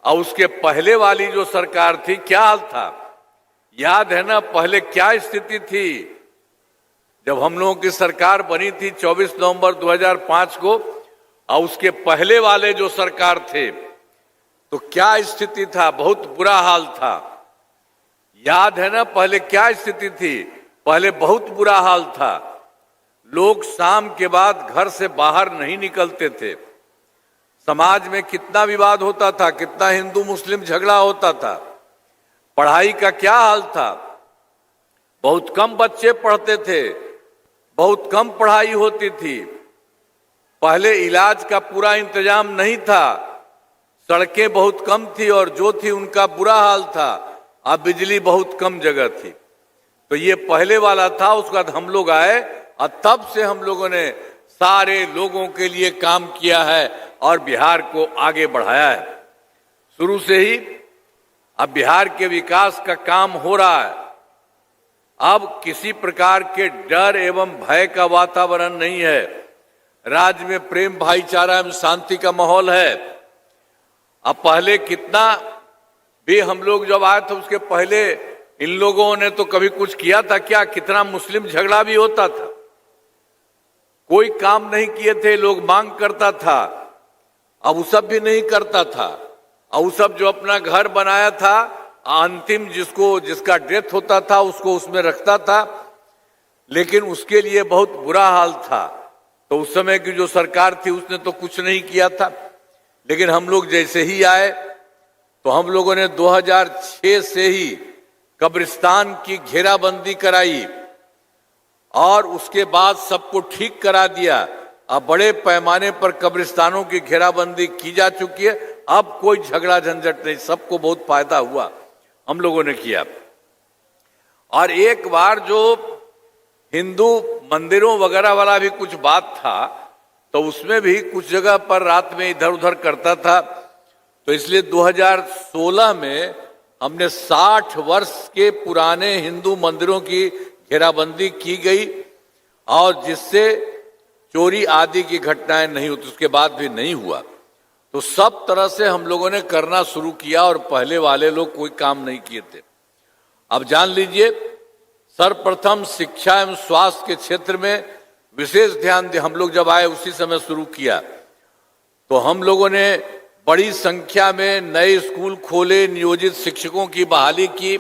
और उसके पहले वाली जो सरकार थी क्या हाल था, याद है ना? पहले क्या स्थिति थी जब हम लोगों की सरकार बनी थी 24 नवंबर 2005 को, और उसके पहले वाले जो सरकार थे तो क्या स्थिति था? बहुत बुरा हाल था। याद है ना पहले क्या स्थिति थी? पहले बहुत बुरा हाल था। लोग शाम के बाद घर से बाहर नहीं निकलते थे। समाज में कितना विवाद होता था, कितना हिंदू मुस्लिम झगड़ा होता था। पढ़ाई का क्या हाल था, बहुत कम बच्चे पढ़ते थे, बहुत कम पढ़ाई होती थी। पहले इलाज का पूरा इंतजाम नहीं था, सड़कें बहुत कम थी और जो थी उनका बुरा हाल था। अब बिजली बहुत कम जगह थी। तो ये पहले वाला था। उसके बाद हम लोग आए और तब से हम लोगों ने सारे लोगों के लिए काम किया है और बिहार को आगे बढ़ाया है शुरू से ही। अब बिहार के विकास का काम हो रहा है। अब किसी प्रकार के डर एवं भय का वातावरण नहीं है। राज्य में प्रेम भाईचारा एवं शांति का माहौल है। अब पहले कितना भी हम लोग जब आए थे उसके पहले इन लोगों ने तो कभी कुछ किया था क्या? कितना मुस्लिम झगड़ा भी होता था, कोई काम नहीं किए थे, लोग मांग करता था। अब वो सब भी नहीं करता था। और वो सब जो अपना घर बनाया था, अंतिम जिसका डेथ होता था उसको उसमें रखता था, लेकिन उसके लिए बहुत बुरा हाल था। तो उस समय की जो सरकार थी उसने तो कुछ नहीं किया था। लेकिन हम लोग जैसे ही आए तो हम लोगों ने 2006 से ही कब्रिस्तान की घेराबंदी कराई और उसके बाद सबको ठीक करा दिया। अब बड़े पैमाने पर कब्रिस्तानों की घेराबंदी की जा चुकी है। अब कोई झगड़ा झंझट नहीं, सबको बहुत फायदा हुआ, हम लोगों ने किया। और एक बार जो हिंदू मंदिरों वगैरह वाला भी कुछ बात था तो उसमें भी कुछ जगह पर रात में इधर उधर करता था। तो इसलिए 2016 में हमने 60 वर्ष के पुराने हिंदू मंदिरों की घेराबंदी की गई और जिससे चोरी आदि की घटनाएं नहीं होती। उसके बाद भी नहीं हुआ। तो सब तरह से हम लोगों ने करना शुरू किया और पहले वाले लोग कोई काम नहीं किए थे। अब जान लीजिए, सर्वप्रथम शिक्षा एवं स्वास्थ्य के क्षेत्र में विशेष ध्यान दे। हम लोग जब आए उसी समय शुरू किया। तो हम लोगों ने बड़ी संख्या में नए स्कूल खोले, नियोजित शिक्षकों की बहाली की।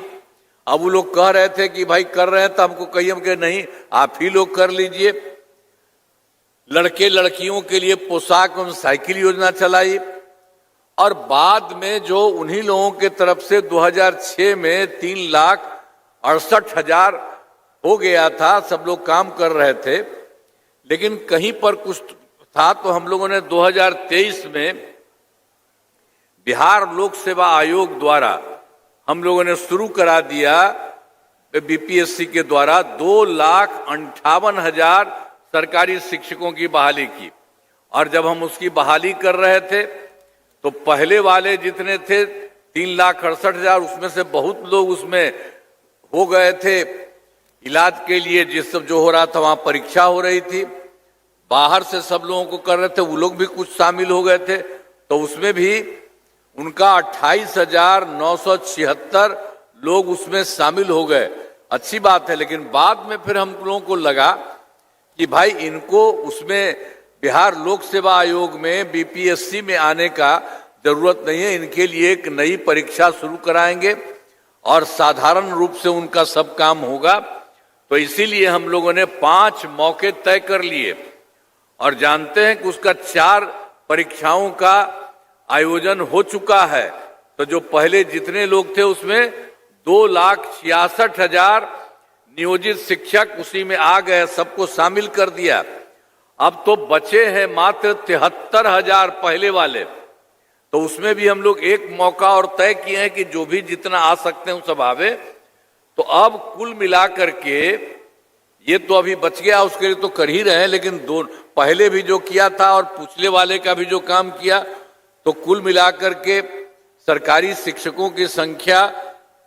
अब वो लोग कह रहे थे कि भाई कर रहे हैं तो हमको कहिए, हम कहे नहीं, आप ही लोग कर लीजिए। लड़के लड़कियों के लिए पोशाक एवं साइकिल योजना चलाई और बाद में जो उन्हीं लोगों के तरफ से 2006 में 3,68,000 हो गया था। सब लोग काम कर रहे थे, लेकिन कहीं पर कुछ था तो हम लोगों ने 2023 में बिहार लोक सेवा आयोग द्वारा हम लोगों ने शुरू करा दिया, बीपीएससी के द्वारा 2,58,000 सरकारी शिक्षकों की बहाली की। और जब हम उसकी बहाली कर रहे थे तो पहले वाले जितने थे 3,68,000, उसमें से बहुत लोग उसमें हो गए थे इलाज के लिए। जिस सब जो हो रहा था वहां परीक्षा हो रही थी, बाहर से सब लोगों को कर रहे थे, वो लोग भी कुछ शामिल हो गए थे। तो उसमें भी उनका 28,976 लोग उसमें शामिल हो गए। अच्छी बात है। लेकिन बाद में फिर हम लोगों को लगा कि भाई इनको उसमें बिहार लोक सेवा आयोग में बीपीएससी में आने का जरूरत नहीं है। इनके लिए एक नई परीक्षा शुरू कराएंगे और साधारण रूप से उनका सब काम होगा। तो इसीलिए हम लोगों ने 5 मौके तय कर लिए और जानते हैं कि उसका 4 परीक्षाओं का आयोजन हो चुका है। तो जो पहले जितने लोग थे उसमें 2,66,000 नियोजित शिक्षक उसी में आ गए, सबको शामिल कर दिया। अब तो बचे हैं मात्र 73,000 पहले वाले। तो उसमें भी हम लोग एक मौका और तय किए हैं कि जो भी जितना आ सकते हैं सब आवे। तो अब कुल मिलाकर के ये तो अभी बच गया, उसके लिए तो कर ही रहे हैं। लेकिन पहले भी जो किया था और पिछले वाले का भी जो काम किया, तो कुल मिलाकर के सरकारी शिक्षकों की संख्या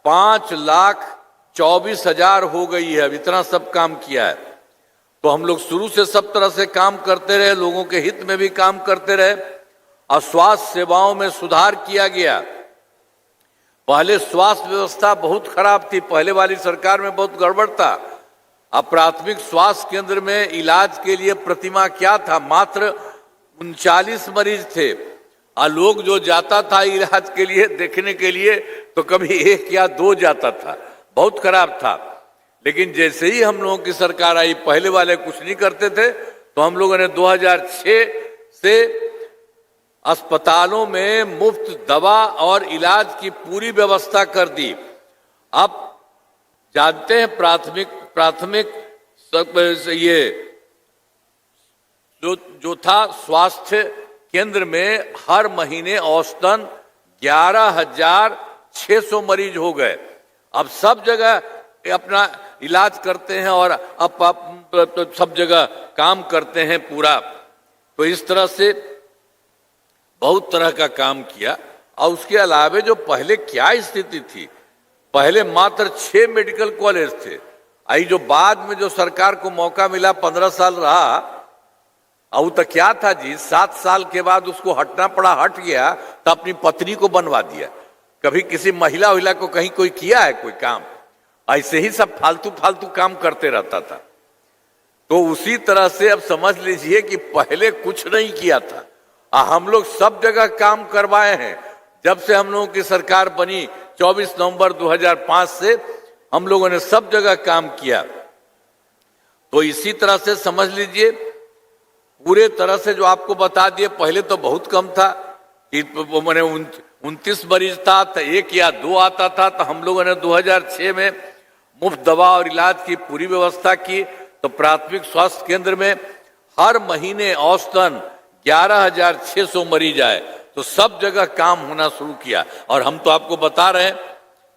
5,24,000 हो गई है। अब इतना सब काम किया है। तो हम लोग शुरू से सब तरह से काम करते रहे, लोगों के हित में भी काम करते रहे और स्वास्थ्य सेवाओं में सुधार किया गया। पहले स्वास्थ्य व्यवस्था बहुत खराब थी, पहले वाली सरकार में बहुत गड़बड़ था। अब प्राथमिक स्वास्थ्य केंद्र में इलाज के लिए प्रतिमाह क्या था, मात्र 39 मरीज थे, और लोग जो जाता था इलाज के लिए देखने के लिए तो कभी 1 या 2 जाता था, बहुत खराब था। लेकिन जैसे ही हम लोगों की सरकार आई, पहले वाले कुछ नहीं करते थे, तो हम लोगों ने 2006 से अस्पतालों में मुफ्त दवा और इलाज की पूरी व्यवस्था कर दी। अब जानते हैं प्राथमिक ये जो था स्वास्थ्य केंद्र में हर महीने औसतन 11,600 मरीज हो गए। अब सब जगह अपना इलाज करते हैं और अब सब जगह काम करते हैं पूरा। तो इस तरह से बहुत तरह का काम किया। और उसके अलावा जो पहले क्या स्थिति थी, पहले मात्र 6 मेडिकल कॉलेज थे। आई जो बाद में जो सरकार को मौका मिला, 15 साल रहा, और तो क्या था जी, 7 साल के बाद उसको हटना पड़ा, हट गया तो अपनी पत्नी को बनवा दिया। कभी किसी महिला को कहीं कोई किया है कोई काम? ऐसे ही सब फालतू काम करते रहता था। तो उसी तरह से अब समझ लीजिए कि पहले कुछ नहीं किया था, हम लोग सब जगह काम करवाए हैं। जब से हम लोगों की सरकार बनी 24 नवंबर 2005 से हम लोगों ने सब जगह काम किया। तो इसी तरह से समझ लीजिए पूरे तरह से जो आपको बता दिए, पहले तो बहुत कम था कि मैंने 29 मरीज था तो 1 या 2 आता था। तो हम लोगों ने 2006 में मुफ्त दवा और इलाज की पूरी व्यवस्था की। तो प्राथमिक स्वास्थ्य केंद्र में हर महीने औसतन 11,600 मरीज आए। तो सब जगह काम होना शुरू किया। और हम तो आपको बता रहे हैं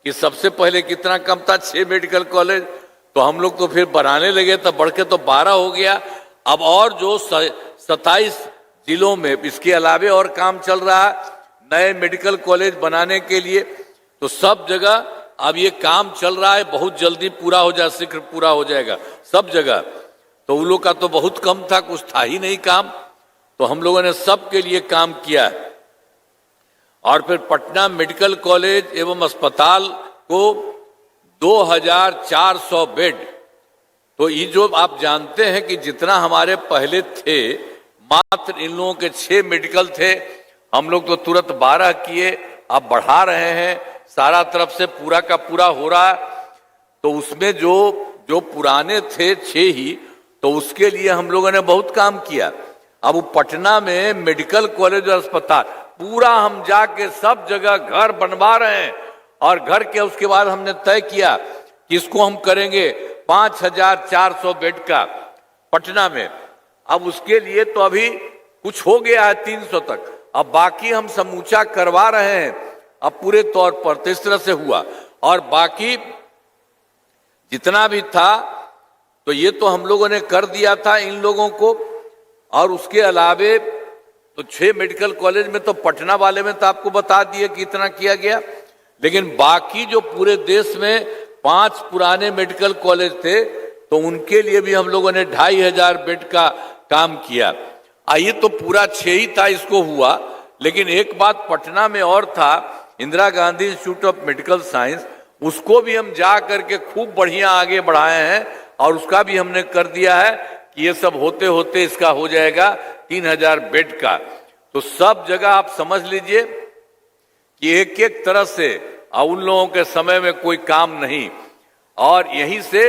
कि सबसे पहले कितना कम था, 6 मेडिकल कॉलेज, तो हम लोग तो फिर बनाने लगे, तो बढ़ के तो 12 हो गया। अब और जो 27 जिलों में इसके अलावे और काम चल रहा है नए मेडिकल कॉलेज बनाने के लिए। तो सब जगह अब ये काम चल रहा है, बहुत जल्दी पूरा हो जाए, शीघ्र पूरा हो जाएगा सब जगह। तो उन लोग का तो बहुत कम था, कुछ था ही नहीं काम। तो हम लोगों ने सबके लिए काम किया। और फिर पटना मेडिकल कॉलेज एवं अस्पताल को 2,400 बेड। तो ये जो आप जानते हैं कि जितना हमारे पहले थे, मात्र इन लोगों के 6 मेडिकल थे, हम लोग तो तुरंत 12 किए, अब बढ़ा रहे हैं, सारा तरफ से पूरा का पूरा हो रहा है। तो उसमें जो पुराने थे 6 ही, तो उसके लिए हम लोगों ने बहुत काम किया। अब वो पटना में मेडिकल कॉलेज और अस्पताल पूरा हम जाके सब जगह घर बनवा रहे हैं। और घर के उसके बाद हमने तय किया कि इसको हम करेंगे 5,400 बेड का पटना में। अब उसके लिए तो अभी कुछ हो गया है 300 तक, अब बाकी हम समूचा करवा रहे हैं अब पूरे तौर पर। तो इस तरह से हुआ। और बाकी जितना भी था तो ये तो हम लोगों ने कर दिया था इन लोगों को। और उसके अलावे तो 6 मेडिकल कॉलेज में तो पटना वाले में तो आपको बता दिए कि इतना किया गया। लेकिन बाकी जो पूरे देश में 5 पुराने मेडिकल कॉलेज थे, तो उनके लिए भी हम लोगों ने 2,500 बेड का काम किया। आइए तो पूरा 6 ही था, इसको हुआ। लेकिन एक बात पटना में और था, Indira Gandhi institute of medical science, उसको भी हम जा करके खूब बढ़िया आगे बढ़ाए हैं। और उसका भी हमने कर दिया है कि ये सब होते होते इसका हो जाएगा 3,000 बेड का। तो सब जगह आप समझ लीजिए कि एक एक तरह से उन लोगों के समय में कोई काम नहीं, और यहीं से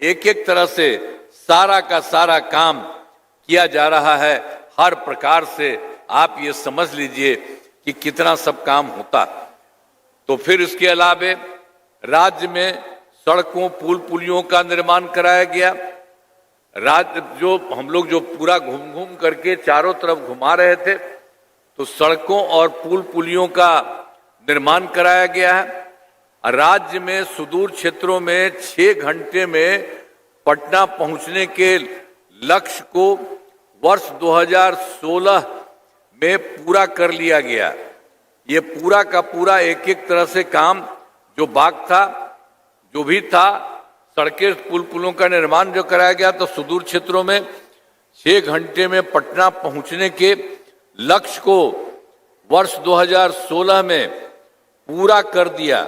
एक एक तरह से सारा का सारा काम किया जा रहा है। हर प्रकार से आप ये समझ लीजिए कि कितना सब काम होता। तो फिर इसके अलावे राज्य में सड़कों पुल पुलियों का निर्माण कराया गया। राज्य जो हम लोग जो पूरा घूम घूम करके चारों तरफ घुमा रहे थे, तो सड़कों और पुल पुलियों का निर्माण कराया गया है। राज्य में सुदूर क्षेत्रों में 6 घंटे में पटना पहुंचने के लक्ष्य को वर्ष 2016 में पूरा कर लिया गया। ये पूरा का पूरा एक एक तरह से काम जो बाग था, जो भी था, सड़कें पुल पुलों का निर्माण जो कराया गया, तो सुदूर क्षेत्रों में 6 घंटे में पटना पहुंचने के लक्ष्य को वर्ष 2016 में पूरा कर दिया।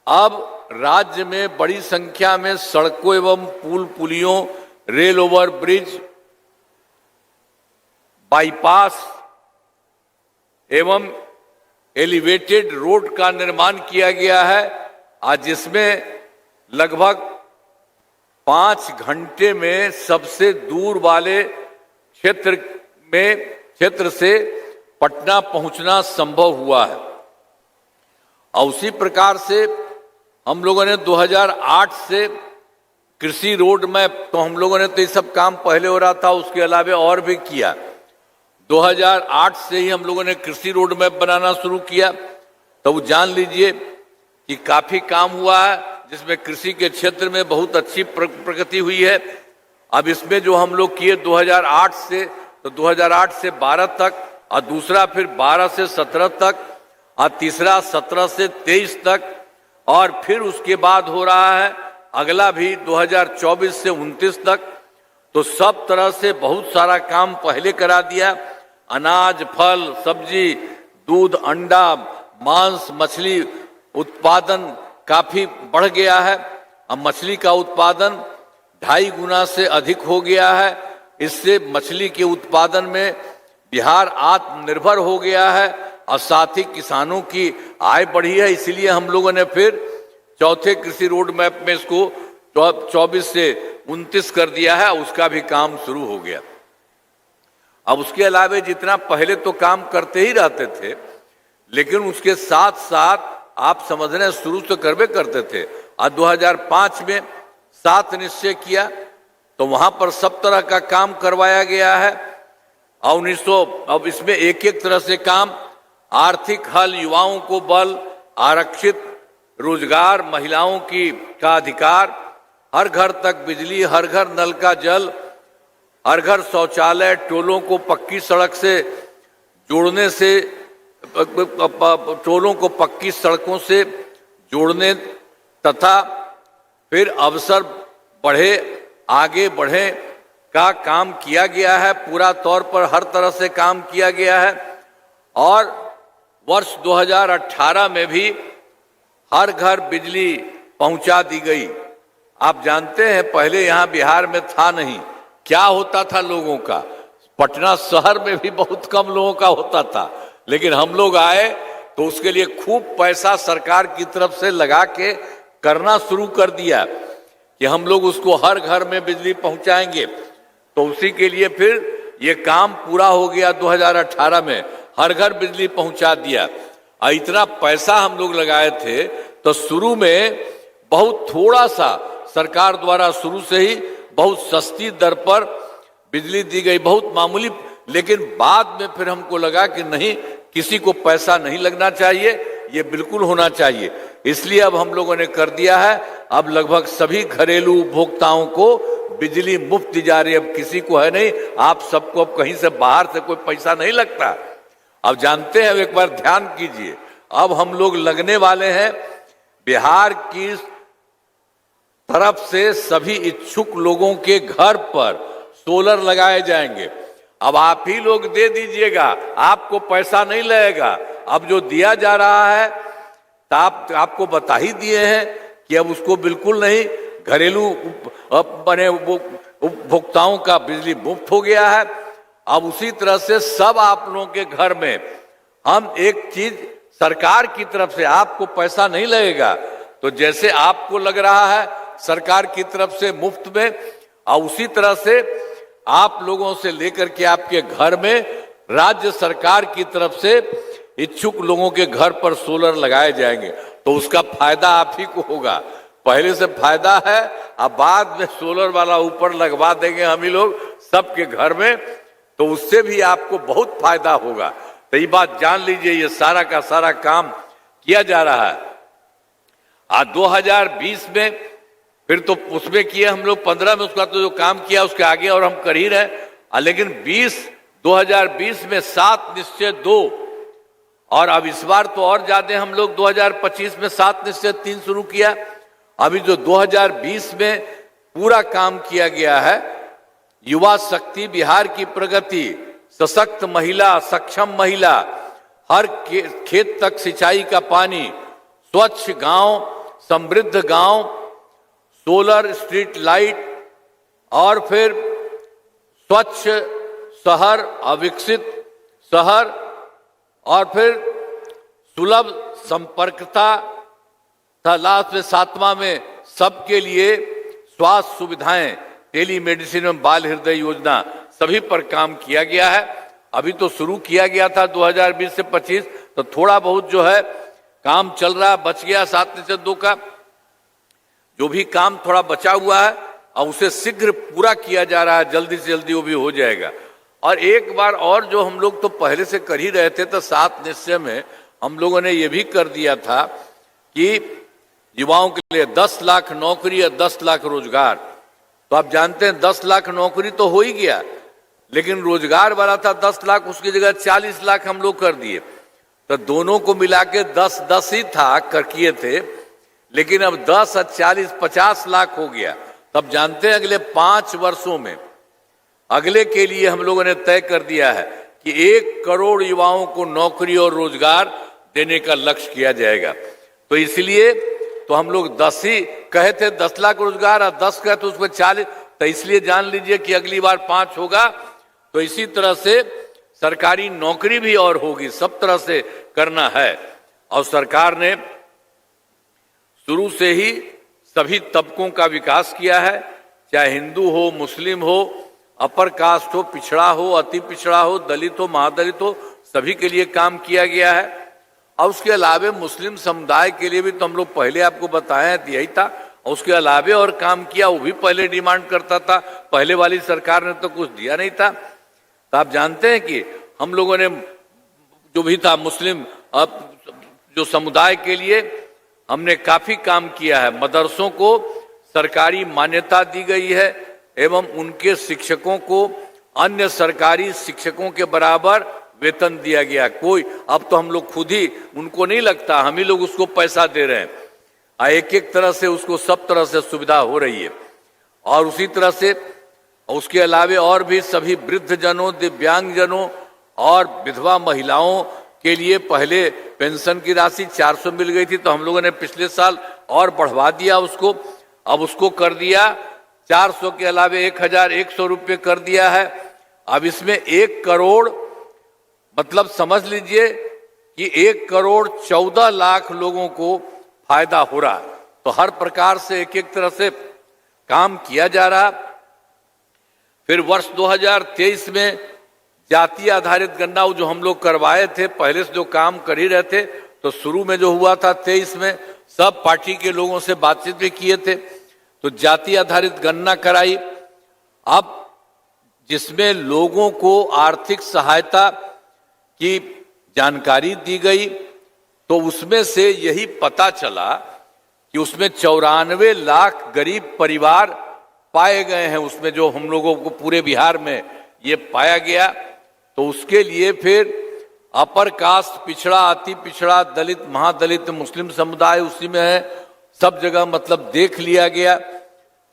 अब राज्य में बड़ी संख्या में सड़कों एवं पुल पुलियों, रेल ओवर ब्रिज, बाईपास एवं एलिवेटेड रोड का निर्माण किया गया है, आज जिसमें लगभग 5 घंटे में सबसे दूर वाले क्षेत्र से पटना पहुंचना संभव हुआ है। और उसी प्रकार से हम लोगों ने 2008 से कृषि रोड मैप, तो हम लोगों ने तो ये सब काम पहले हो रहा था, उसके अलावा और भी किया। 2008 से ही हम लोगों ने कृषि रोड मैप बनाना शुरू किया, तो वो जान लीजिए कि काफी काम हुआ है, जिसमें कृषि के क्षेत्र में बहुत अच्छी प्रगति हुई है। अब इसमें जो हम लोग किए 2008 से, तो 2008 से 12 तक, और दूसरा फिर 12 से 17 तक, और तीसरा 17 से 23 तक, और फिर उसके बाद हो रहा है अगला भी 2024 से 29 तक। तो सब तरह से बहुत सारा काम पहले करा दिया। अनाज, फल, सब्जी, दूध, अंडा, मांस, मछली उत्पादन काफी बढ़ गया है। अब मछली का उत्पादन 2.5 गुना से अधिक हो गया है। इससे मछली के उत्पादन में बिहार आत्मनिर्भर हो गया है और साथ ही किसानों की आय बढ़ी है। इसलिए हम लोगों ने फिर चौथे कृषि रोड मैप में इसको 24 से 29 कर दिया है, उसका भी काम शुरू हो गया। अब उसके अलावा जितना पहले तो काम करते ही रहते थे, लेकिन उसके साथ साथ आप समझ रहे हैं शुरू तो करवे करते थे। और 2005 में 7 निश्चय किया, तो वहां पर सब तरह का काम करवाया गया है। और 1900 अब इसमें एक एक तरह से काम, आर्थिक हल, युवाओं को बल, आरक्षित रोजगार, महिलाओं का अधिकार, हर घर तक बिजली, हर घर नल का जल, हर घर शौचालय, टोलों को पक्की सड़क से जोड़ने से, टोलों को पक्की सड़कों से जोड़ने तथा फिर अवसर बढ़े, आगे बढ़े का काम किया गया है। पूरा तौर पर हर तरह से काम किया गया है। और वर्ष 2018 में भी हर घर बिजली पहुंचा दी गई। आप जानते हैं पहले यहाँ बिहार में था नहीं, क्या होता था लोगों का, पटना शहर में भी बहुत कम लोगों का होता था, लेकिन हम लोग आए तो उसके लिए खूब पैसा सरकार की तरफ से लगा के करना शुरू कर दिया कि हम लोग उसको हर घर में बिजली पहुंचाएंगे। तो उसी के लिए फिर ये काम पूरा हो गया। 2018 में हर घर बिजली पहुंचा दिया। और इतना पैसा हम लोग लगाए थे, तो शुरू में बहुत थोड़ा सा सरकार द्वारा शुरू से ही बहुत सस्ती दर पर बिजली दी गई, बहुत मामूली। लेकिन बाद में फिर हमको लगा कि नहीं, किसी को पैसा नहीं लगना चाहिए, ये बिल्कुल होना चाहिए। इसलिए अब हम लोगों ने कर दिया है, अब लगभग सभी घरेलू उपभोक्ताओं को बिजली मुफ्त दी जा रही है। अब किसी को है नहीं, आप सबको अब कहीं से बाहर से कोई पैसा नहीं लगता। अब जानते हैं, एक बार ध्यान कीजिए, अब हम लोग लगने वाले हैं बिहार की तरफ से सभी इच्छुक लोगों के घर पर सोलर लगाए जाएंगे। अब आप ही लोग दे दीजिएगा, आपको पैसा नहीं लगेगा। अब जो दिया जा रहा है, तो आपको बता ही दिए हैं कि अब उसको बिल्कुल नहीं, घरेलू बने उपभोक्ताओं का बिजली मुफ्त हो गया है। अब उसी तरह से सब आप लोगों के घर में हम एक चीज सरकार की तरफ से, आपको पैसा नहीं लगेगा, तो जैसे आपको लग रहा है सरकार की तरफ से मुफ्त में, और उसी तरह से आप लोगों से लेकर के आपके घर में राज्य सरकार की तरफ से इच्छुक लोगों के घर पर सोलर लगाए जाएंगे। तो उसका फायदा आप ही को होगा। पहले से फायदा है, अब बाद में सोलर वाला ऊपर लगवा देंगे हम ही लोग सबके घर में, तो उससे भी आपको बहुत फायदा होगा। तो ये बात जान लीजिए, ये सारा का सारा काम किया जा रहा है। आज 2020 में फिर तो उसमें किए हम लोग, 15 में उसका तो जो काम किया उसके आगे और हम कर ही रहे। लेकिन 2020 में 7 निश्चय 2, और अब इस बार तो और ज्यादा हम लोग 2025 में 7 निश्चय 3 शुरू किया। अभी जो 2020 में पूरा काम किया गया है, युवा शक्ति, बिहार की प्रगति, सशक्त महिला, सक्षम महिला, हर खेत तक सिंचाई का पानी, स्वच्छ गांव, समृद्ध गांव, सोलर स्ट्रीट लाइट, और फिर स्वच्छ शहर, अविकसित शहर, और फिर सुलभ संपर्कता था। लास्ट में 7वां में सबके लिए स्वास्थ्य सुविधाएं, टेलीमेडिसिन एवं बाल हृदय योजना, सभी पर काम किया गया है। अभी तो शुरू किया गया था 2020 से 25, तो थोड़ा बहुत जो है काम चल रहा, बच गया 7/2 का। जो भी काम थोड़ा बचा हुआ है और उसे शीघ्र पूरा किया जा रहा है, जल्दी से जल्दी वो भी हो जाएगा। और एक बार और जो हम लोग तो पहले से कर ही रहे थे, तो 7 निश्चय में हम लोगों ने ये भी कर दिया था कि युवाओं के लिए 10 लाख नौकरी या 10 लाख रोजगार। तो आप जानते हैं 10 लाख नौकरी तो हो ही गया, लेकिन रोजगार वाला था 10 लाख, उसकी जगह 40 लाख हम लोग कर दिए। तो दोनों को मिला के 10-10 ही था, कर किए थे, लेकिन अब 10 और 40 50 लाख हो गया। तब जानते हैं अगले 5 वर्षों में अगले के लिए हम लोगों ने तय कर दिया है कि 1 करोड़ युवाओं को नौकरी और रोजगार देने का लक्ष्य किया जाएगा। तो इसलिए तो हम लोग 10 ही कहे थे, 10 लाख रोजगार, और 10 कहे तो उसमें 40, तो इसलिए जान लीजिए कि अगली बार 5 होगा। तो इसी तरह से सरकारी नौकरी भी और होगी, सब तरह से करना है। और सरकार ने शुरू से ही सभी तबकों का विकास किया है, चाहे हिंदू हो, मुस्लिम हो, अपर कास्ट हो, पिछड़ा हो, अति पिछड़ा हो, दलित हो, महादलित हो, सभी के लिए काम किया गया है। और उसके अलावे मुस्लिम समुदाय के लिए भी तो हम लोग पहले आपको बताए यही था, और उसके अलावे और काम किया, वो भी पहले डिमांड करता था, पहले वाली सरकार ने तो कुछ दिया नहीं था। तो आप जानते हैं कि हम लोगों ने जो भी था मुस्लिम जो समुदाय के लिए हमने काफी काम किया है। मदरसों को सरकारी मान्यता दी गई है एवं उनके शिक्षकों को अन्य सरकारी शिक्षकों के बराबर वेतन दिया गया। कोई अब तो हम लोग खुद ही, उनको नहीं लगता, हम ही लोग उसको पैसा दे रहे हैं। एक एक तरह से उसको सब तरह से सुविधा हो रही है। और उसी तरह से उसके अलावे और भी सभी वृद्ध जनों, दिव्यांग जनों और विधवा महिलाओं के लिए पहले पेंशन की राशि 400 मिल गई थी, तो हम लोगों ने पिछले साल और बढ़वा दिया उसको। अब उसको कर दिया 400 के अलावे 1100 रुपये कर दिया है। अब इसमें 1 करोड़, मतलब समझ लीजिए कि 1 करोड़ 14 लाख लोगों को फायदा हो रहा है। तो हर प्रकार से एक एक तरह से काम किया जा रहा। फिर वर्ष 2023 में जाति आधारित गणना जो हम लोग करवाए थे, पहले से जो काम कर ही रहे थे, तो शुरू में जो हुआ था 23 में सब पार्टी के लोगों से बातचीत भी किए थे, तो जाति आधारित गणना कराई। अब जिसमें लोगों को आर्थिक सहायता की जानकारी दी गई, तो उसमें से यही पता चला कि उसमें 94 लाख गरीब परिवार पाए गए हैं। उसमें जो हम लोगों को पूरे बिहार में ये पाया गया, तो उसके लिए फिर अपर कास्ट, पिछड़ा, अति पिछड़ा, दलित, महादलित, मुस्लिम समुदाय उसी में है, सब जगह मतलब देख लिया गया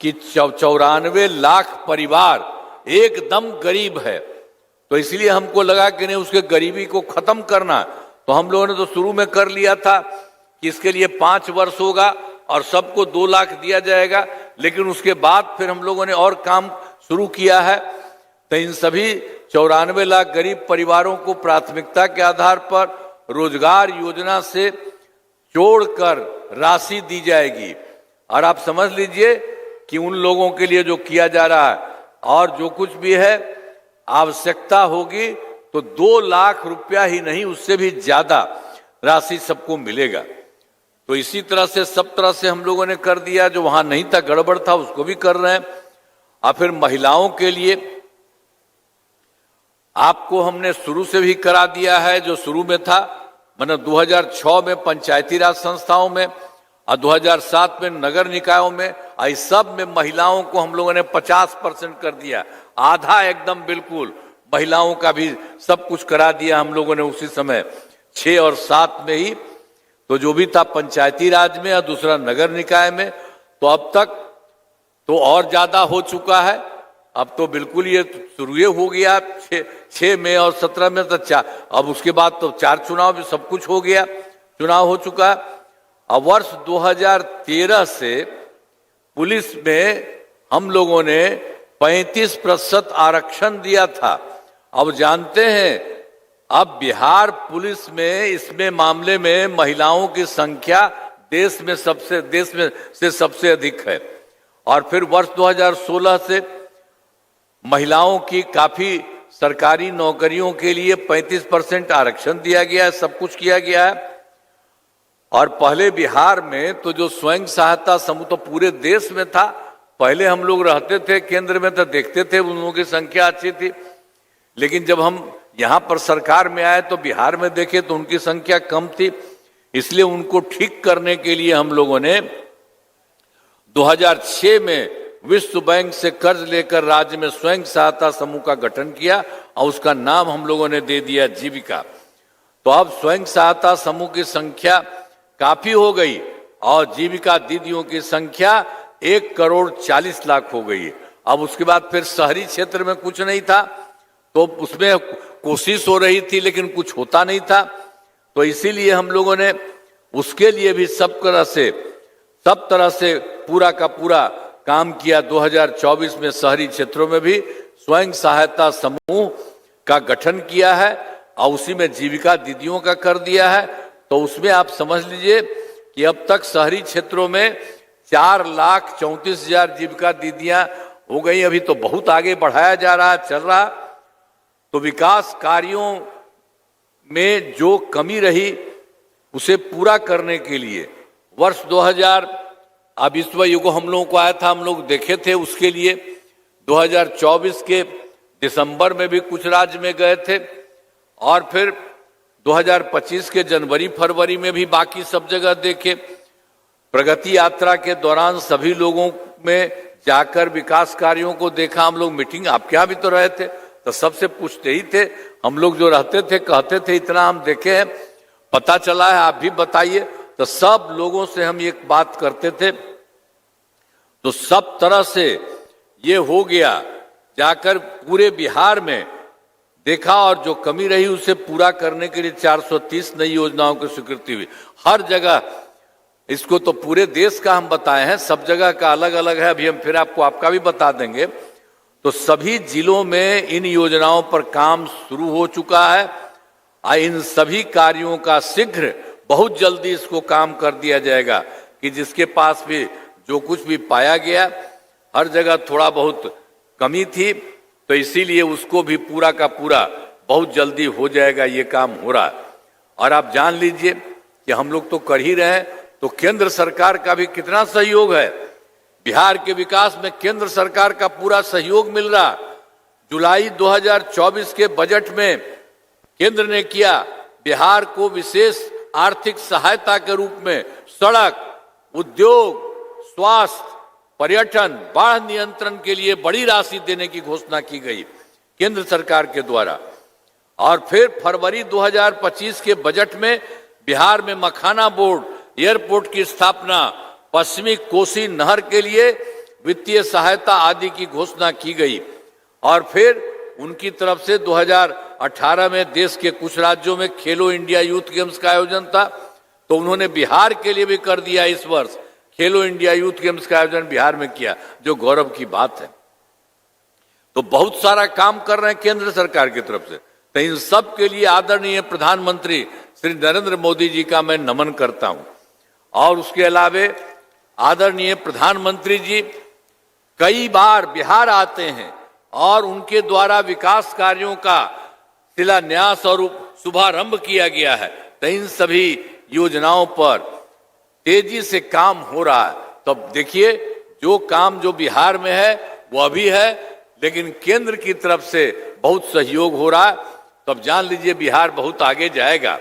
कि 94 लाख परिवार एकदम गरीब है। तो इसलिए हमको लगा कि नहीं, उसके गरीबी को खत्म करना, तो हम लोगों ने तो शुरू में कर लिया था कि इसके लिए 5 वर्ष होगा और सबको 2 लाख दिया जाएगा। लेकिन उसके बाद फिर हम लोगों ने और काम शुरू किया है, तो इन सभी 94 लाख गरीब परिवारों को प्राथमिकता के आधार पर रोजगार योजना से जोड़कर राशि दी जाएगी। और आप समझ लीजिए कि उन लोगों के लिए जो किया जा रहा है, और जो कुछ भी है आवश्यकता होगी तो 2 लाख रुपया ही नहीं, उससे भी ज्यादा राशि सबको मिलेगा। तो इसी तरह से सब तरह से हम लोगों ने कर दिया, जो वहां नहीं था, गड़बड़ था, उसको भी कर रहे हैं। और फिर महिलाओं के लिए आपको हमने शुरू से भी करा दिया है, जो शुरू में था, मतलब 2006 में पंचायती राज संस्थाओं में और 2007 में नगर निकायों में, इस सब में महिलाओं को हम लोगों ने 50% कर दिया, आधा एकदम बिल्कुल महिलाओं का भी सब कुछ करा दिया हम लोगों ने उसी समय 6 और 7 में ही। तो जो भी था पंचायती राज में और दूसरा नगर निकाय में, तो अब तक तो और ज्यादा हो चुका है। अब तो बिल्कुल ये शुरू हो गया, 6 मई और 17 में तो 4, अब उसके बाद तो 4 चुनाव भी सब कुछ हो गया, चुनाव हो चुका। अब वर्ष 2013 से पुलिस में हम लोगों ने 35% आरक्षण दिया था। अब जानते हैं अब बिहार पुलिस में इसमें मामले में महिलाओं की संख्या देश में सबसे अधिक है। और फिर वर्ष 2016 से महिलाओं की काफी सरकारी नौकरियों के लिए 35% आरक्षण दिया गया है, सब कुछ किया गया है। और पहले बिहार में तो जो स्वयं सहायता समूह तो पूरे देश में था, पहले हम लोग रहते थे केंद्र में तो देखते थे उन लोगों की संख्या अच्छी थी, लेकिन जब हम यहाँ पर सरकार में आए तो बिहार में देखे तो उनकी संख्या कम थी। इसलिए उनको ठीक करने के लिए हम लोगों ने 2006 में विश्व बैंक से कर्ज लेकर राज्य में स्वयं सहायता समूह का गठन किया और उसका नाम हम लोगों ने दे दिया जीविका। तो अब स्वयं सहायता समूह की संख्या काफी हो गई और जीविका दीदियों की संख्या 1,40,00,000 हो गई। अब उसके बाद फिर शहरी क्षेत्र में कुछ नहीं था तो उसमें कोशिश हो रही थी लेकिन कुछ होता नहीं था, तो इसीलिए हम लोगों ने उसके लिए भी सब तरह से पूरा का पूरा काम किया। 2024 में शहरी क्षेत्रों में भी स्वयं सहायता समूह का गठन किया है और उसी में जीविका दीदियों का कर दिया है। तो उसमें आप समझ लीजिए कि अब तक शहरी क्षेत्रों में 4,34,000 जीविका दीदियां हो गई। अभी तो बहुत आगे बढ़ाया जा रहा है, चल रहा। तो विकास कार्यों में जो कमी रही उसे पूरा करने के लिए वर्ष 2000 अब विश्व युग हम लोगों को आया था, हम लोग देखे थे, उसके लिए 2024 के दिसंबर में भी कुछ राज्य में गए थे और फिर 2025 के जनवरी फरवरी में भी बाकी सब जगह देखे। प्रगति यात्रा के दौरान सभी लोगों में जाकर विकास कार्यों को देखा। हम लोग मीटिंग आपके यहाँ भी तो रहे थे तो सबसे पूछते ही थे, हम लोग जो रहते थे कहते थे इतना हम देखे हैं, पता चला है, आप भी बताइए। तो सब लोगों से हम एक बात करते थे तो सब तरह से ये हो गया, जाकर पूरे बिहार में देखा और जो कमी रही उसे पूरा करने के लिए 430 नई योजनाओं की स्वीकृति हुई हर जगह। इसको तो पूरे देश का हम बताए हैं, सब जगह का अलग अलग है, अभी हम फिर आपको आपका भी बता देंगे। तो सभी जिलों में इन योजनाओं पर काम शुरू हो चुका है। इन सभी कार्यों का शीघ्र बहुत जल्दी इसको काम कर दिया जाएगा कि जिसके पास भी जो कुछ भी पाया गया, हर जगह थोड़ा बहुत कमी थी, तो इसीलिए उसको भी पूरा का पूरा बहुत जल्दी हो जाएगा, ये काम हो रहा है। और आप जान लीजिए कि हम लोग तो कर ही रहे हैं, तो केंद्र सरकार का भी कितना सहयोग है। बिहार के विकास में केंद्र सरकार का पूरा सहयोग मिल रहा। जुलाई 2024 के बजट में केंद्र ने किया बिहार को विशेष आर्थिक सहायता के रूप में सड़क, उद्योग, स्वास्थ्य, पर्यटन, बाढ़ नियंत्रण के लिए बड़ी राशि देने की घोषणा की गई केंद्र सरकार के द्वारा। और फिर फरवरी 2025 के बजट में बिहार में मखाना बोर्ड एयरपोर्ट की स्थापना, पश्चिमी कोसी नहर के लिए वित्तीय सहायता आदि की घोषणा की गई। और फिर उनकी तरफ से 2018 में देश के कुछ राज्यों में खेलो इंडिया यूथ गेम्स का आयोजन था, तो उन्होंने बिहार के लिए भी कर दिया। इस वर्ष खेलो इंडिया यूथ गेम्स का आयोजन बिहार में किया, जो गौरव की बात है। तो बहुत सारा काम कर रहे हैं केंद्र सरकार की तरफ से। तो इन सब के लिए आदरणीय प्रधानमंत्री श्री नरेंद्र मोदी जी का मैं नमन करता हूं। और उसके अलावे आदरणीय प्रधानमंत्री जी कई बार बिहार आते हैं और उनके द्वारा विकास कार्यों का शिलान्यास और शुभारंभ किया गया है। तो इन सभी योजनाओं पर तेजी से काम हो रहा है। तो देखिए जो काम जो बिहार में है वो अभी है, लेकिन केंद्र की तरफ से बहुत सहयोग हो रहा है। तो अब जान लीजिए बिहार बहुत आगे जाएगा।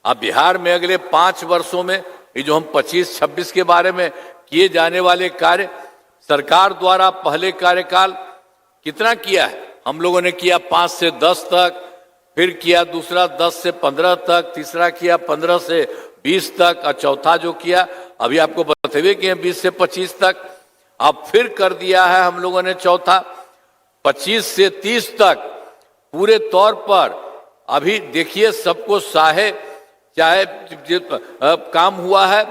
अब बिहार में अगले 5 वर्षों में ये जो हम 25-26 के बारे में किए जाने वाले कार्य, सरकार द्वारा पहले कार्यकाल कितना किया है, हम लोगों ने किया 5 से 10 तक, फिर किया दूसरा 10 से 15 तक, तीसरा किया 15 से 20 तक, और चौथा जो किया अभी आपको बताते हुए कि 20 से 25 तक। अब फिर कर दिया है हम लोगों ने चौथा। 25 से 30 तक पूरे तौर पर अभी देखिए सबको चाहे काम हुआ है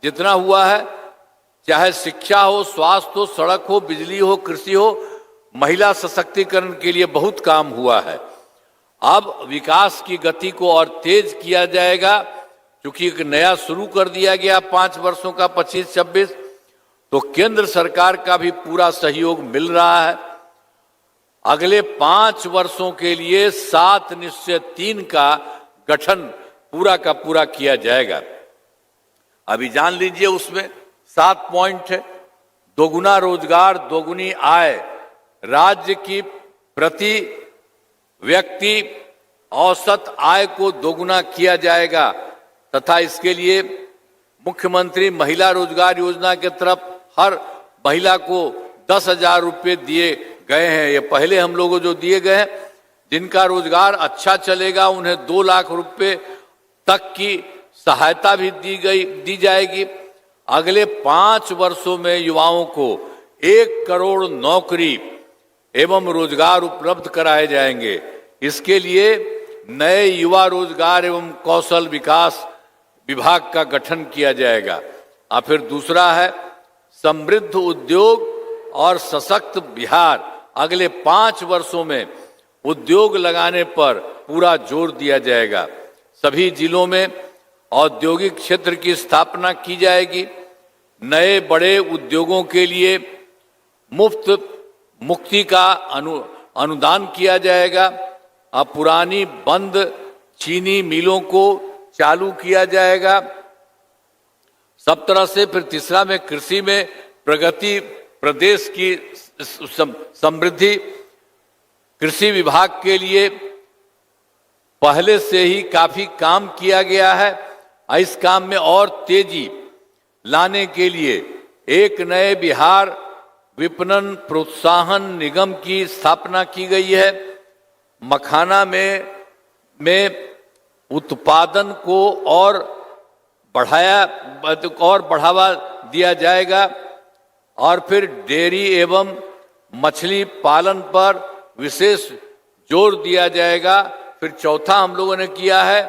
जितना हुआ है, चाहे शिक्षा हो, स्वास्थ्य हो, सड़क हो, बिजली हो, कृषि हो, महिला सशक्तिकरण के लिए बहुत काम हुआ है। अब विकास की गति को और तेज किया जाएगा, क्योंकि एक नया शुरू कर दिया गया 5 वर्षों का 25-26, तो केंद्र सरकार का भी पूरा सहयोग मिल रहा है। अगले 5 वर्षों के लिए 7 निश्चय 3 का गठन पूरा का पूरा किया जाएगा। अभी जान लीजिए उसमें 7 पॉइंट है। दोगुना रोजगार, दोगुनी आय, राज्य की प्रति व्यक्ति औसत आय को दोगुना किया जाएगा तथा इसके लिए मुख्यमंत्री महिला रोजगार योजना के तरफ हर महिला को 10,000 रुपये दिए गए हैं। ये पहले हम लोगों जो दिए गए हैं, जिनका रोजगार अच्छा चलेगा उन्हें 2 लाख रुपये तक की सहायता भी दी जाएगी। अगले 5 वर्षों में युवाओं को 1 करोड़ नौकरी एवं रोजगार उपलब्ध कराए जाएंगे। इसके लिए नए युवा रोजगार एवं कौशल विकास विभाग का गठन किया जाएगा। और फिर दूसरा है समृद्ध उद्योग और सशक्त बिहार। अगले 5 वर्षों में उद्योग लगाने पर पूरा जोर दिया जाएगा। सभी जिलों में औद्योगिक क्षेत्र की स्थापना की जाएगी। नए बड़े उद्योगों के लिए मुक्ति का अनुदान किया जाएगा। अब पुरानी बंद चीनी मिलों को चालू किया जाएगा सब तरह से। फिर तीसरा में कृषि में प्रगति, प्रदेश की समृद्धि। कृषि विभाग के लिए पहले से ही काफी काम किया गया है। इस काम में और तेजी लाने के लिए एक नए बिहार विपणन प्रोत्साहन निगम की स्थापना की गई है। मखाना में उत्पादन को और बढ़ावा दिया जाएगा। और फिर डेयरी एवं मछली पालन पर विशेष जोर दिया जाएगा। फिर चौथा हम लोगों ने किया है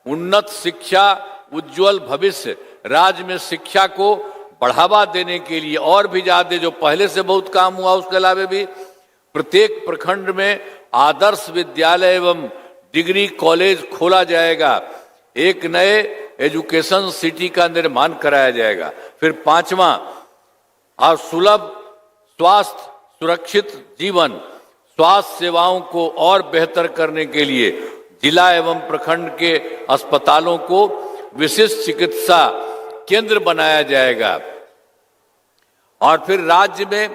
उन्नत शिक्षा, उज्जवल भविष्य। राज्य में शिक्षा को बढ़ावा देने के लिए और भी ज्यादा, जो पहले से बहुत काम हुआ उसके अलावा भी प्रत्येक प्रखंड में आदर्श विद्यालय एवं डिग्री कॉलेज खोला जाएगा। एक नए एजुकेशन सिटी का निर्माण कराया जाएगा। फिर 5वां और सुलभ स्वास्थ्य सुरक्षित जीवन, स्वास्थ्य सेवाओं को और बेहतर करने के लिए जिला एवं प्रखंड के अस्पतालों को विशिष्ट चिकित्सा केंद्र बनाया जाएगा। और फिर राज्य में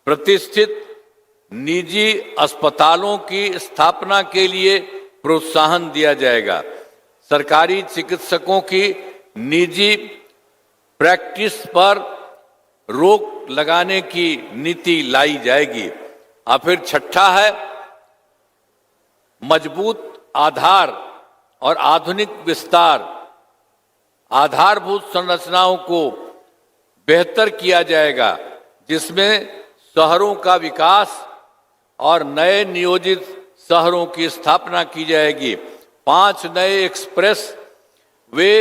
प्रतिष्ठित निजी अस्पतालों की स्थापना के लिए प्रोत्साहन दिया जाएगा। सरकारी चिकित्सकों की निजी प्रैक्टिस पर रोक लगाने की नीति लाई जाएगी। और फिर छठा है मजबूत आधार और आधुनिक विस्तार। आधारभूत संरचनाओं को बेहतर किया जाएगा, जिसमें शहरों का विकास और नए नियोजित शहरों की स्थापना की जाएगी। 5 नए एक्सप्रेस वे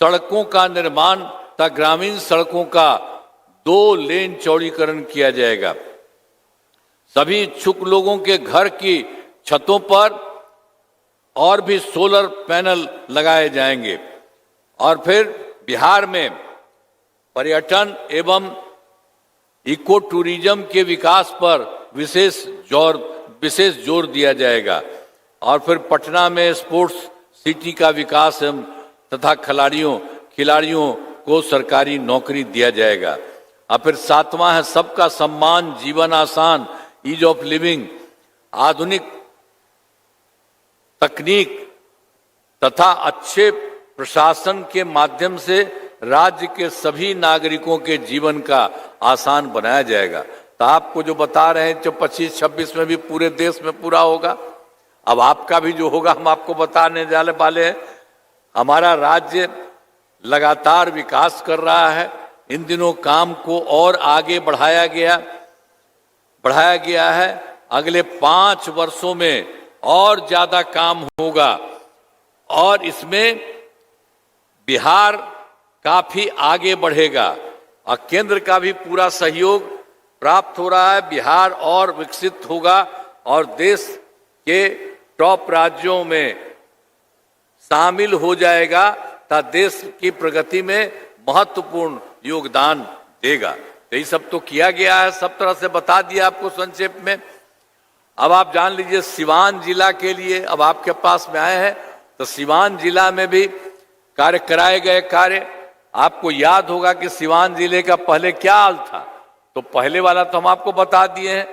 सड़कों का निर्माण तथा ग्रामीण सड़कों का 2 लेन चौड़ीकरण किया जाएगा। सभी इच्छुक लोगों के घर की छतों पर और भी सोलर पैनल लगाए जाएंगे। और फिर बिहार में पर्यटन एवं इको टूरिज्म के विकास पर विशेष जोर दिया जाएगा। और फिर पटना में स्पोर्ट्स सिटी का विकास तथा खिलाड़ियों को सरकारी नौकरी दिया जाएगा। और फिर 7वां है सबका सम्मान, जीवन आसान, ईज ऑफ लिविंग। आधुनिक तकनीक तथा अच्छे प्रशासन के माध्यम से राज्य के सभी नागरिकों के जीवन का आसान बनाया जाएगा। तो आपको जो बता रहे हैं, जो 25-26 में भी पूरे देश में पूरा होगा। अब आपका भी जो होगा हम आपको बताने जाने वाले हैं। हमारा राज्य लगातार विकास कर रहा है। इन दिनों काम को और आगे बढ़ाया गया। बढ़ाया गया है। अगले 5 वर्षों में और ज्यादा काम होगा और इसमें बिहार काफी आगे बढ़ेगा और केंद्र का भी पूरा सहयोग प्राप्त हो रहा है। बिहार और विकसित होगा और देश के टॉप राज्यों में शामिल हो जाएगा तो देश की प्रगति में महत्वपूर्ण योगदान देगा। यही सब तो किया गया है, सब तरह से बता दिया आपको संक्षेप में। अब आप जान लीजिए सीवान जिला के लिए, अब आपके पास में आए हैं तो सीवान जिला में भी कार्य कराए गए। कार्य आपको याद होगा कि सीवान जिले का पहले क्या हाल था, तो पहले वाला तो हम आपको बता दिए हैं।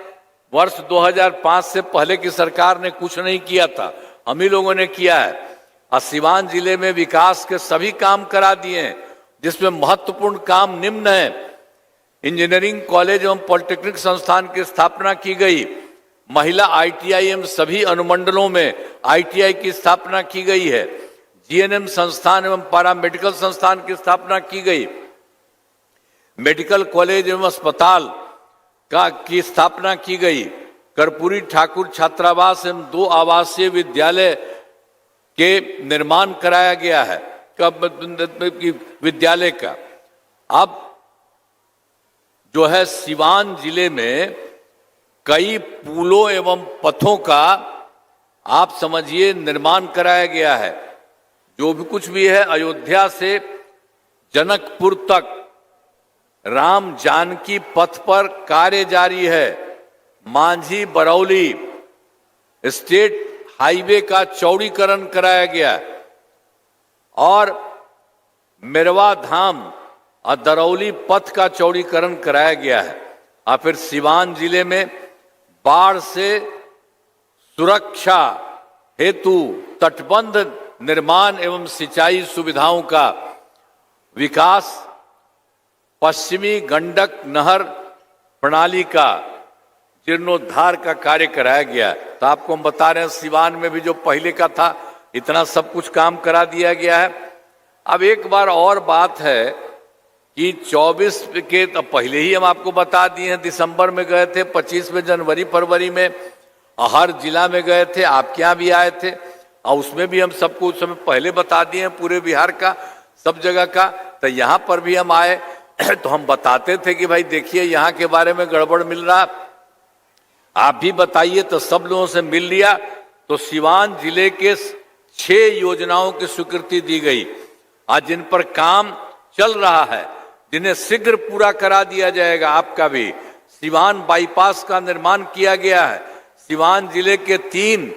वर्ष 2005 से पहले की सरकार ने कुछ नहीं किया था, हम ही लोगों ने किया है और सीवान जिले में विकास के सभी काम करा दिए हैं, जिसमें महत्वपूर्ण काम निम्न है। इंजीनियरिंग कॉलेज एवं पॉलिटेक्निक संस्थान की स्थापना की गई, महिला ITI एवं सभी अनुमंडलों में ITI की स्थापना की गई है, GNM संस्थान एवं पैरामेडिकल संस्थान की स्थापना की गई, मेडिकल कॉलेज एवं अस्पताल की स्थापना की गई, कर्पूरी ठाकुर छात्रावास एवं 2 आवासीय विद्यालय के निर्माण कराया गया है विद्यालय का। अब जो है सीवान जिले में कई पुलों एवं पथों का आप समझिए निर्माण कराया गया है। जो भी कुछ भी है, अयोध्या से जनकपुर तक राम जानकी पथ पर कार्य जारी है। मांझी बरौली स्टेट हाईवे का चौड़ीकरण कराया गया और मेरवा धाम और दरौली पथ का चौड़ीकरण कराया गया है। और फिर सीवान जिले में बाढ़ से सुरक्षा हेतु तटबंध निर्माण एवं सिंचाई सुविधाओं का विकास, पश्चिमी गंडक नहर प्रणाली का जीर्णोद्धार का कार्य कराया गया। तो आपको हम बता रहे हैं सीवान में भी जो पहले का था इतना सब कुछ काम करा दिया गया है। अब एक बार और बात है कि 24 के तो पहले ही हम आपको बता दिए हैं, दिसंबर में गए थे, 25 में जनवरी फरवरी में हर जिला में गए थे, आपके यहाँ भी आए थे और उसमें भी हम सबको उस समय पहले बता दिए हैं पूरे बिहार का, सब जगह का। तो यहाँ पर भी हम आए तो हम बताते थे कि भाई देखिए यहाँ के बारे में गड़बड़ मिल रहा, आप भी बताइए। तो सब लोगों से मिल लिया तो सीवान जिले के 6 योजनाओं की स्वीकृति दी गई आज जिन पर काम चल रहा है, जिन्हें शीघ्र पूरा करा दिया जाएगा। आपका भी सीवान बाईपास का निर्माण किया गया है, सीवान जिले के 3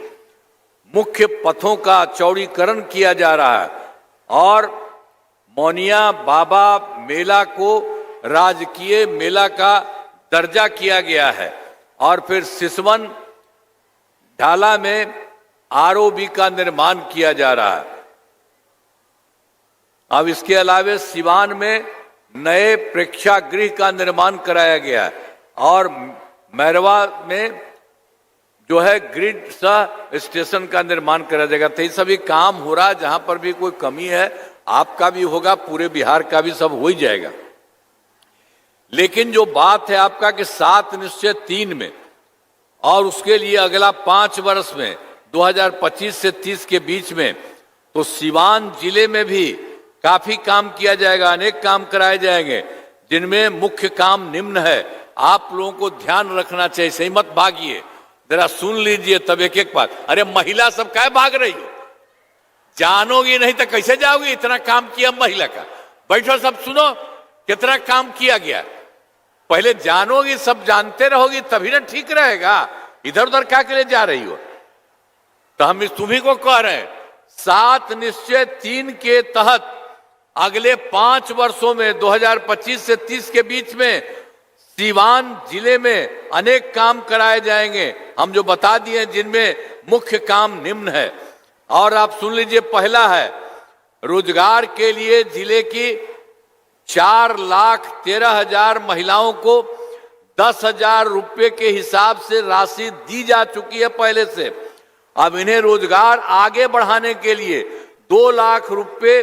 मुख्य पथों का चौड़ीकरण किया जा रहा है और मौनिया बाबा मेला को राजकीय मेला का दर्जा किया गया है और फिर सिसवन ढाला में ROB का निर्माण किया जा रहा है। अब इसके अलावा सीवान में नए प्रेक्षागृह का निर्माण कराया गया है और मैरवा में जो है ग्रिड सह स्टेशन का निर्माण कराया जाएगा। तो ये सभी काम हो रहा है, जहां पर भी कोई कमी है आपका भी होगा, पूरे बिहार का भी सब हो ही जाएगा। लेकिन जो बात है आपका कि 7 निश्चय 3 में और उसके लिए अगला 5 वर्ष में 2025 से 30 के बीच में तो सीवान जिले में भी काफी काम किया जाएगा, अनेक काम कराए जाएंगे, जिनमें मुख्य काम निम्न है। आप लोगों को ध्यान रखना चाहिए, सही मत भागिए, जरा सुन लीजिए तब एक एक बात। अरे महिला सब क्या भाग रही हो, जानोगी नहीं तो कैसे जाओगी? इतना काम किया महिला का, बैठो सब सुनो कितना काम किया गया। पहले जानोगी, सब जानते रहोगी तभी ना ठीक रहेगा। इधर उधर क्या के लिए जा रही हो? तो हम तुम्ही को कह रहे हैं 7 निश्चय 3 के तहत अगले 5 वर्षों में 2025 से 30 के बीच में सीवान जिले में अनेक काम कराए जाएंगे, हम जो बता दिए, जिनमें मुख्य काम निम्न है। और आप सुन लीजिए, पहला है रोजगार के लिए जिले की 4,13,000 महिलाओं को 10,000 रुपये के हिसाब से राशि दी जा चुकी है पहले से। अब इन्हें रोजगार आगे बढ़ाने के लिए 2 लाख रुपए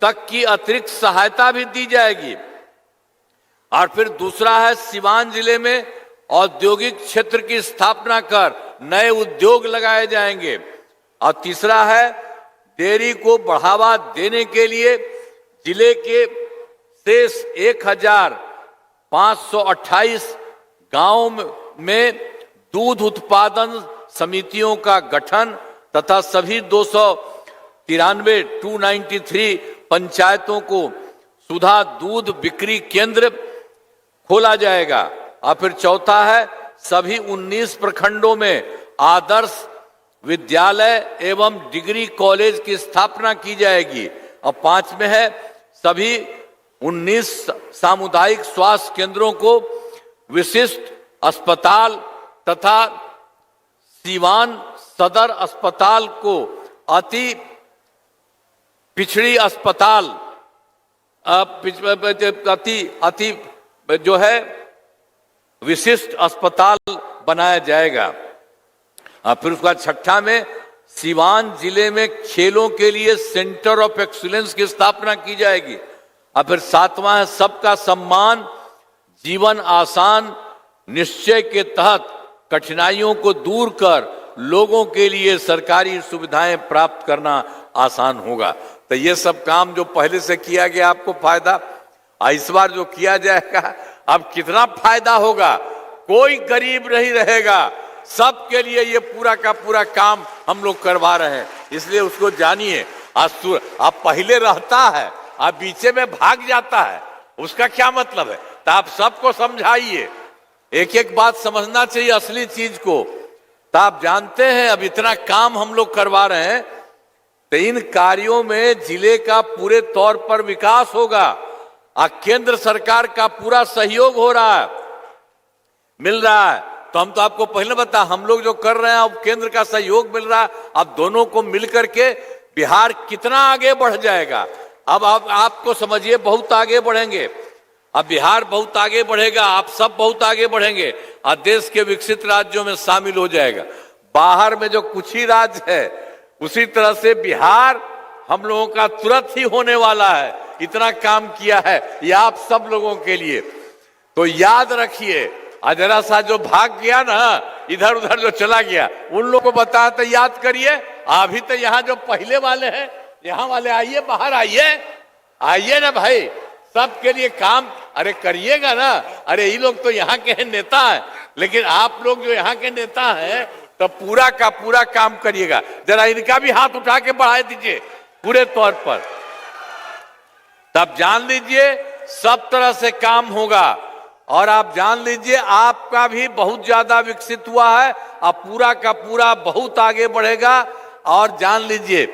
तक की अतिरिक्त सहायता भी दी जाएगी। और फिर दूसरा है सीवान जिले में औद्योगिक क्षेत्र की स्थापना कर नए उद्योग लगाए जाएंगे। और तीसरा है, डेयरी को बढ़ावा देने के लिए जिले के शेष 1528 गांवों में दूध उत्पादन समितियों का गठन तथा सभी 293 पंचायतों को सुधा दूध बिक्री केंद्र खोला जाएगा। और फिर चौथा है, सभी 19 प्रखंडों में आदर्श विद्यालय एवं डिग्री कॉलेज की स्थापना की जाएगी। और 5 में है, सभी 19 सामुदायिक स्वास्थ्य केंद्रों को विशिष्ट अस्पताल तथा सीवान सदर अस्पताल को अति पिछड़ी अस्पताल अति जो है विशिष्ट अस्पताल बनाया जाएगा। और फिर उसका छठा में, सीवान जिले में खेलों के लिए सेंटर ऑफ एक्सीलेंस की स्थापना की जाएगी। और फिर 7वां है, सबका सम्मान जीवन आसान निश्चय के तहत कठिनाइयों को दूर कर लोगों के लिए सरकारी सुविधाएं प्राप्त करना आसान होगा। तो ये सब काम जो पहले से किया गया आपको फायदा, इस बार जो किया जाएगा अब कितना फायदा होगा, कोई गरीब नहीं रहेगा, सबके लिए ये पूरा का पूरा काम हम लोग करवा रहे हैं। इसलिए उसको जानिए। अब पहले रहता है, अब बीचे में भाग जाता है, उसका क्या मतलब है? तो आप सबको समझाइए, एक एक बात समझना चाहिए असली चीज को। तो आप जानते हैं अब इतना काम हम लोग करवा रहे हैं, तो इन कार्यों में जिले का पूरे तौर पर विकास होगा और केंद्र सरकार का पूरा सहयोग हो रहा है, मिल रहा है। तो हम तो आपको पहले बता, हम लोग जो कर रहे हैं अब केंद्र का सहयोग मिल रहा है। अब दोनों को मिलकर के बिहार कितना आगे बढ़ जाएगा। अब आपको समझिए, बहुत आगे बढ़ेंगे। अब बिहार बहुत आगे बढ़ेगा, आप सब बहुत आगे बढ़ेंगे और देश के विकसित राज्यों में शामिल हो जाएगा। बाहर में जो कुछ ही राज्य है, उसी तरह से बिहार हम लोगों का तुरंत ही होने वाला है। इतना काम किया है ये आप सब लोगों के लिए। तो याद रखिए, जरा सा जो भाग गया ना, इधर उधर जो चला गया, उन लोगों को बताया तो याद करिए। अभी तो यहाँ जो पहले वाले हैं, यहाँ वाले आइए, बाहर आइए ना भाई, सबके लिए काम अरे करिएगा ना। अरे ये लोग तो यहाँ के नेता हैं, लेकिन आप लोग जो यहाँ के नेता हैं तो पूरा का पूरा काम करिएगा। जरा इनका भी हाथ उठा के बढ़ा दीजिए पूरे तौर पर, तब जान लीजिए सब तरह से काम होगा। और आप जान लीजिए आपका भी बहुत ज्यादा विकसित हुआ है और पूरा का पूरा बहुत आगे बढ़ेगा। और जान लीजिए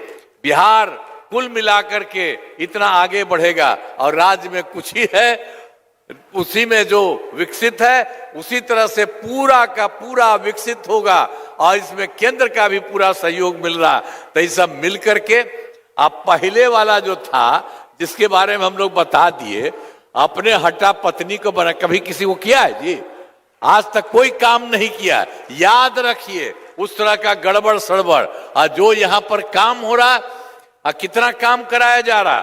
बिहार कुल मिलाकर के इतना आगे बढ़ेगा और राज्य में कुछ ही है, उसी में जो विकसित है उसी तरह से पूरा का पूरा विकसित होगा। और इसमें केंद्र का भी पूरा सहयोग मिल रहा। तो ये सब मिल करके अब पहले वाला जो था, जिसके बारे में हम लोग बता दिए, अपने हटा पत्नी को बना, कभी किसी को किया है जी? आज तक कोई काम नहीं किया। याद रखिए उस तरह का गड़बड़ सड़बड़, और जो यहाँ पर काम हो रहा, कितना काम कराया जा रहा।